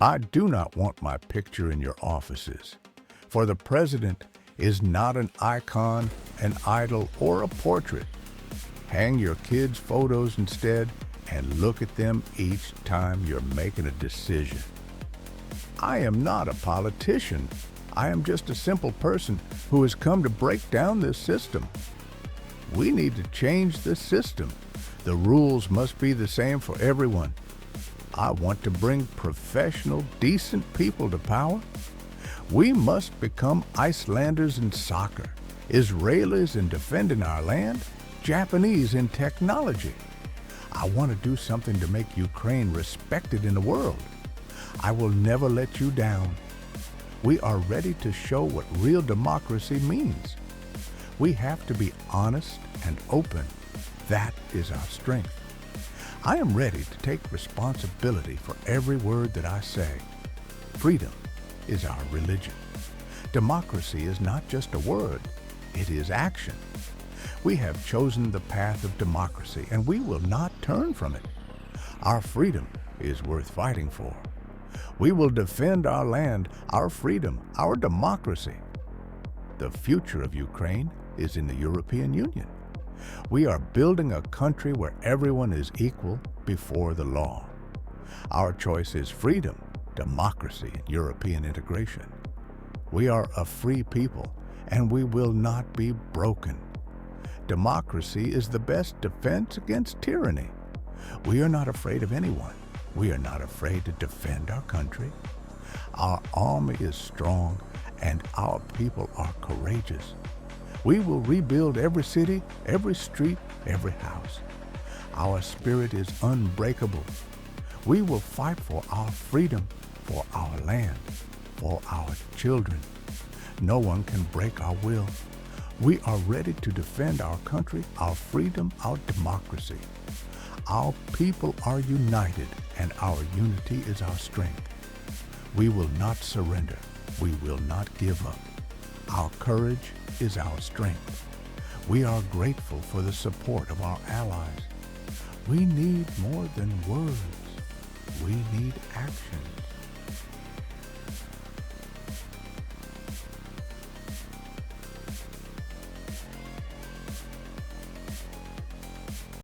I do not want my picture in your offices, for the president is not an icon, an idol, or a portrait. Hang your kids' photos instead and look at them each time you're making a decision. I am not a politician. I am just a simple person who has come to break down this system. We need to change this system. The rules must be the same for everyone. I want to bring professional, decent people to power. We must become Icelanders in soccer, Israelis in defending our land, Japanese in technology. I want to do something to make Ukraine respected in the world. I will never let you down. We are ready to show what real democracy means. We have to be honest and open. That is our strength. I am ready to take responsibility for every word that I say. Freedom is our religion. Democracy is not just a word, it is action. We have chosen the path of democracy, and we will not turn from it. Our freedom is worth fighting for. We will defend our land, our freedom, our democracy. The future of Ukraine is in the European Union. We are building a country where everyone is equal before the law. Our choice is freedom, democracy, and European integration. We are a free people, and we will not be broken. Democracy is the best defense against tyranny. We are not afraid of anyone. We are not afraid to defend our country. Our army is strong, and our people are courageous. We will rebuild every city, every street, every house. Our spirit is unbreakable. We will fight for our freedom, for our land, for our children. No one can break our will. We are ready to defend our country, our freedom, our democracy. Our people are united, and our unity is our strength. We will not surrender. We will not give up. Our courage is our strength. We are grateful for the support of our allies. We need more than words. We need action.